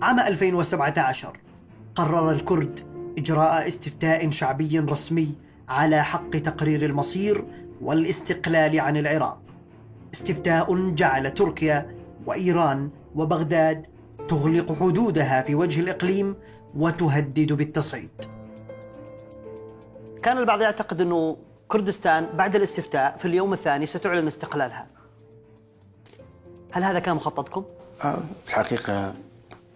عام 2017 قرر الكرد إجراء استفتاء شعبي رسمي على حق تقرير المصير والاستقلال عن العراق. استفتاء جعل تركيا وإيران وبغداد تغلق حدودها في وجه الإقليم وتهدد بالتصعيد. كان البعض يعتقد أنه كردستان بعد الاستفتاء في اليوم الثاني ستعلن استقلالها. هل هذا كان مخططكم؟ الحقيقة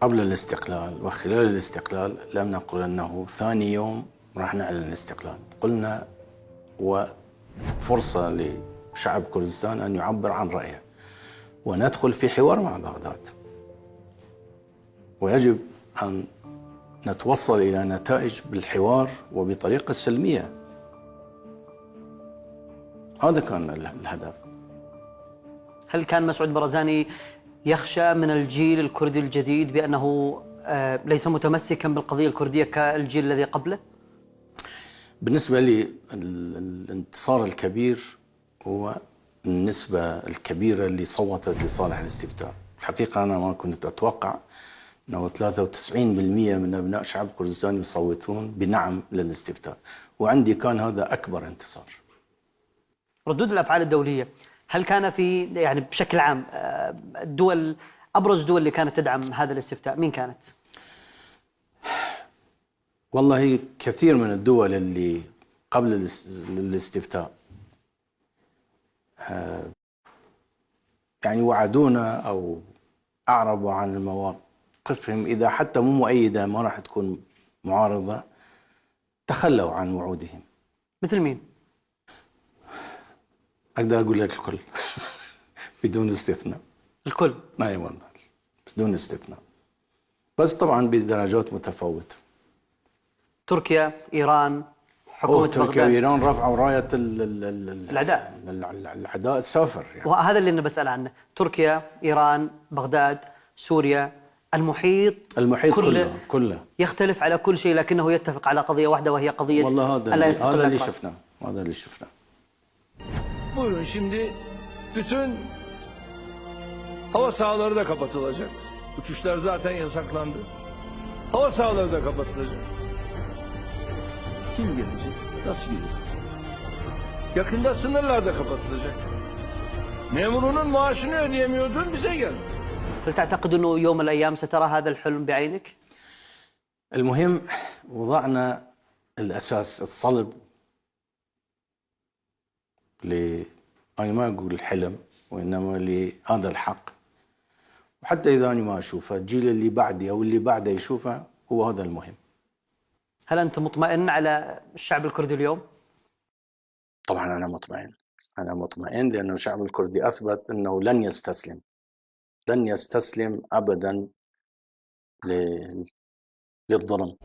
قبل الاستقلال وخلال الاستقلال لم نقل أنه ثاني يوم راح نعلن الاستقلال. قلنا وفرصة لشعب كردستان أن يعبر عن رأيه وندخل في حوار مع بغداد، ويجب أن نتوصل إلى نتائج بالحوار وبطريقة سلمية. هذا كان الهدف. هل كان مسعود برزاني يخشى من الجيل الكردي الجديد بأنه ليس متمسكا بالقضية الكردية كالجيل الذي قبله؟ بالنسبة لي الانتصار الكبير هو النسبة الكبيرة اللي صوتت لصالح الاستفتاء. الحقيقة أنا ما كنت أتوقع أنه 93% من أبناء شعب كردستان يصوتون بنعم للاستفتاء، وعندي كان هذا أكبر انتصار. ردود الأفعال الدولية، هل كان في يعني بشكل عام الدول أبرز دول اللي كانت تدعم هذا الاستفتاء مين كانت؟ والله كثير من الدول اللي قبل الاستفتاء يعني وعدونا أو أعربوا عن مواقفهم، إذا حتى مو مؤيدة ما راح تكون معارضة، تخلوا عن وعودهم. مثل مين؟ أقدر أقول لك الكل بدون استثناء. الكل؟ أي والله بدون استثناء، بس طبعا بدرجات متفاوتة. تركيا، إيران، حكومة بغداد. تركيا وإيران رفعوا راية العداء السافر يعني. وهذا اللي أنا بسأل عنه. تركيا، إيران، بغداد، سوريا، المحيط كله يختلف على كل شيء، لكنه يتفق على قضية واحدة وهي قضية والله هذا اللي شفناه. Buyurun şimdi bütün hava sahaları da kapatılacak. Uçuşlar zaten yasaklandı. Hava sahaları da kapatılacak. Kim gelecek? Nasıl gelecek? Yakında sınırlar da kapatılacak. Memurunun maaşını ödeyemiyordun, bize geldi. هل تعتقد أنه يوم من الأيام سترى هذا الحلم بعينك؟ المهم وضعنا الأساس الصلب أنا ما أقول الحلم وإنما لهذا الحق، وحتى إذا أنا ما أشوفه الجيل اللي بعدي أو اللي بعده يشوفه، هو هذا المهم. هل أنت مطمئن على الشعب الكردي اليوم؟ طبعا أنا مطمئن لأن الشعب الكردي أثبت أنه لن يستسلم أبدا للظلم.